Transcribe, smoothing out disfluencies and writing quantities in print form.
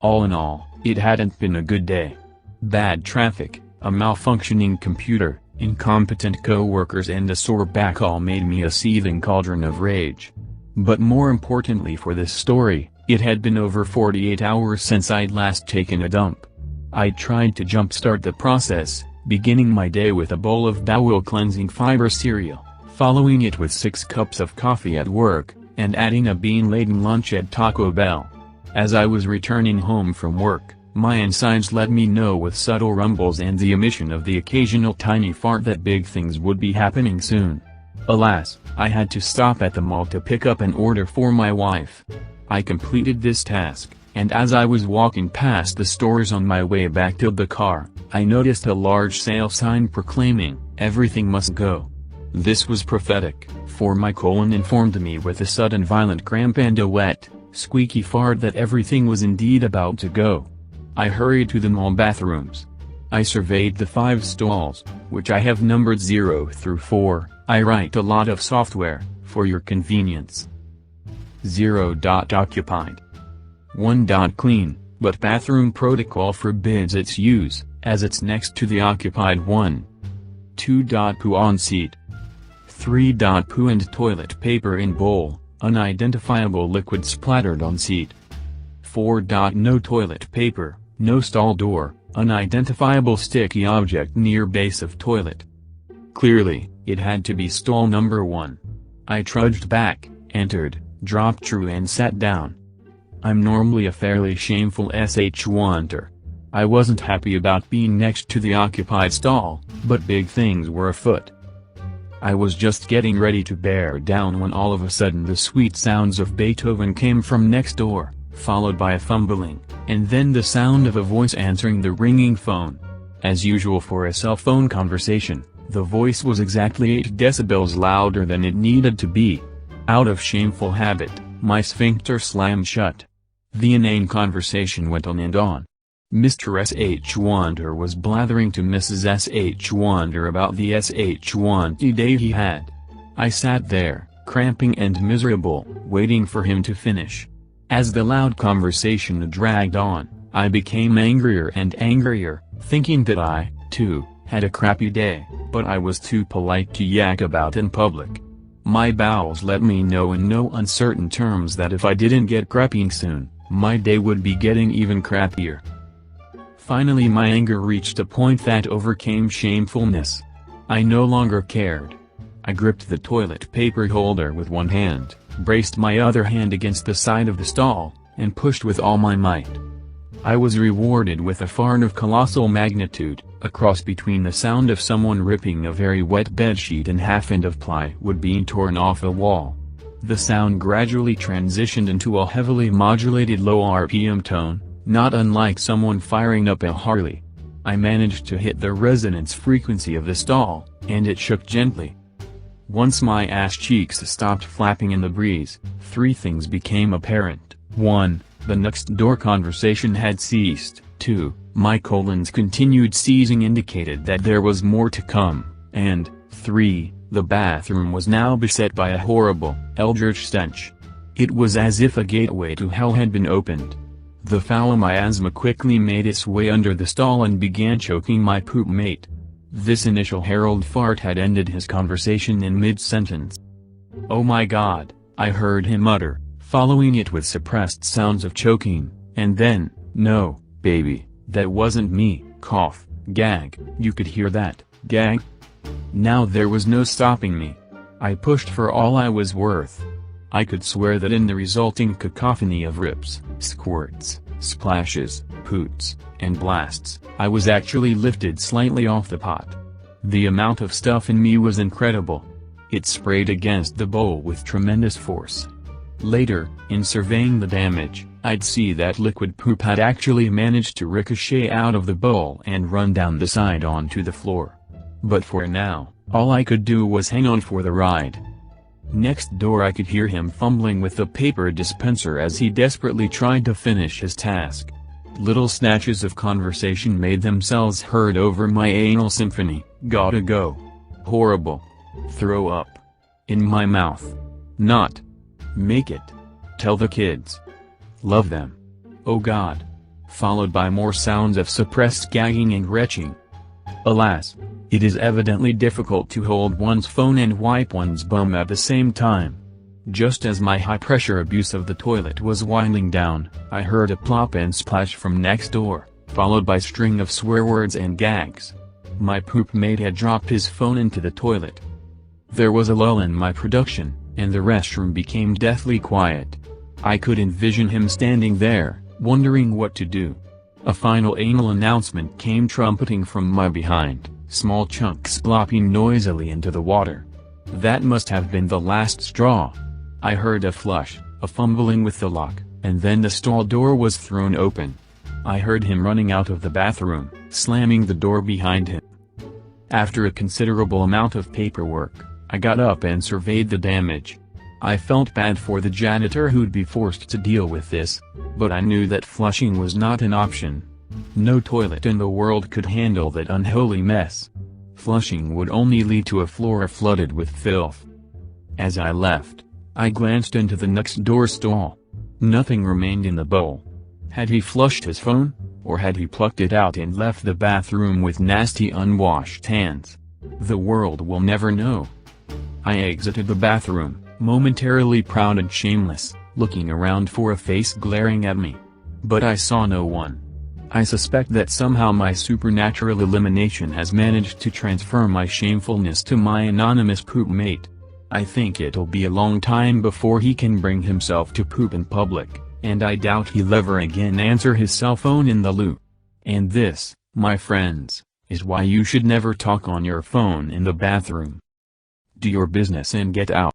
All in all, it hadn't been a good day. Bad traffic, a malfunctioning computer, incompetent co-workers and a sore back all made me a seething cauldron of rage. But more importantly for this story, it had been over 48 hours since I'd last taken a dump. I tried to jumpstart the process, beginning my day with a bowl of bowel-cleansing fiber cereal, following it with 6 cups of coffee at work, and adding a bean-laden lunch at Taco Bell. As I was returning home from work, my insides let me know with subtle rumbles and the emission of the occasional tiny fart that big things would be happening soon. Alas, I had to stop at the mall to pick up an order for my wife. I completed this task, and as I was walking past the stores on my way back to the car, I noticed a large sale sign proclaiming, "Everything must go." This was prophetic, for my colon informed me with a sudden violent cramp and a wet, squeaky fart that everything was indeed about to go. I hurried to the mall bathrooms. I surveyed the 5 stalls, which I have numbered 0 through 4, I write a lot of software, for your convenience. 0. Occupied. 1. Clean, but bathroom protocol forbids its use, as it's next to the occupied one. 2. Poo on seat. 3. Poo and toilet paper in bowl, unidentifiable liquid splattered on seat. 4. No toilet paper, no stall door, unidentifiable sticky object near base of toilet. Clearly, it had to be stall number 1. I trudged back, entered, dropped true and sat down. I'm normally a fairly shameful sh-wanter. I wasn't happy about being next to the occupied stall, but big things were afoot. I was just getting ready to bear down when all of a sudden the sweet sounds of Beethoven came from next door, followed by a fumbling, and then the sound of a voice answering the ringing phone. As usual for a cell phone conversation, the voice was exactly 8 decibels louder than it needed to be. Out of shameful habit, my sphincter slammed shut. The inane conversation went on and on. Mr. S.H. Wander was blathering to Mrs. S.H. Wander about the S.H. Wanty day he had. I sat there, cramping and miserable, waiting for him to finish. As the loud conversation dragged on, I became angrier and angrier, thinking that I, too, had a crappy day, but I was too polite to yak about in public. My bowels let me know in no uncertain terms that if I didn't get crapping soon, my day would be getting even crappier. Finally my anger reached a point that overcame shamefulness. I no longer cared. I gripped the toilet paper holder with one hand, braced my other hand against the side of the stall, and pushed with all my might. I was rewarded with a fart of colossal magnitude, a cross between the sound of someone ripping a very wet bedsheet in half and of plywood being torn off a wall. The sound gradually transitioned into a heavily modulated low RPM tone, not unlike someone firing up a Harley. I managed to hit the resonance frequency of the stall, and it shook gently. Once my ass cheeks stopped flapping in the breeze, 3 things became apparent. 1. The next door conversation had ceased. 2. My colon's continued seizing indicated that there was more to come, and 3. The bathroom was now beset by a horrible, eldritch stench. It was as if a gateway to hell had been opened. The foul miasma quickly made its way under the stall and began choking my poop mate. This initial herald fart had ended his conversation in mid-sentence. "Oh my God," I heard him utter, following it with suppressed sounds of choking, and then, "No, baby, that wasn't me," cough, gag, you could hear that, gag? Now there was no stopping me. I pushed for all I was worth. I could swear that in the resulting cacophony of rips, squirts, splashes, poots, and blasts, I was actually lifted slightly off the pot. The amount of stuff in me was incredible. It sprayed against the bowl with tremendous force. Later, in surveying the damage, I'd see that liquid poop had actually managed to ricochet out of the bowl and run down the side onto the floor. But for now, all I could do was hang on for the ride. Next door I could hear him fumbling with the paper dispenser as he desperately tried to finish his task. Little snatches of conversation made themselves heard over my anal symphony. Gotta go. Horrible. Throw up. In my mouth. Not. Make it. Tell the kids. Love them. Oh God. followed by more sounds of suppressed gagging and retching. Alas, it is evidently difficult to hold one's phone and wipe one's bum at the same time. Just as my high-pressure abuse of the toilet was winding down, I heard a plop and splash from next door, followed by a string of swear words and gags. My poop mate had dropped his phone into the toilet. There was a lull in my production, and the restroom became deathly quiet. I could envision him standing there, wondering what to do. A final anal announcement came trumpeting from my behind, small chunks plopping noisily into the water. That must have been the last straw. I heard a flush, a fumbling with the lock, and then the stall door was thrown open. I heard him running out of the bathroom, slamming the door behind him. After a considerable amount of paperwork, I got up and surveyed the damage. I felt bad for the janitor who'd be forced to deal with this, but I knew that flushing was not an option. No toilet in the world could handle that unholy mess. Flushing would only lead to a floor flooded with filth. As I left, I glanced into the next door stall. Nothing remained in the bowl. Had he flushed his phone, or had he plucked it out and left the bathroom with nasty unwashed hands? The world will never know. I exited the bathroom, momentarily proud and shameless, looking around for a face glaring at me. But I saw no one. I suspect that somehow my supernatural elimination has managed to transfer my shamefulness to my anonymous poop mate. I think it'll be a long time before he can bring himself to poop in public, and I doubt he'll ever again answer his cell phone in the loo. And this, my friends, is why you should never talk on your phone in the bathroom. Do your business and get out.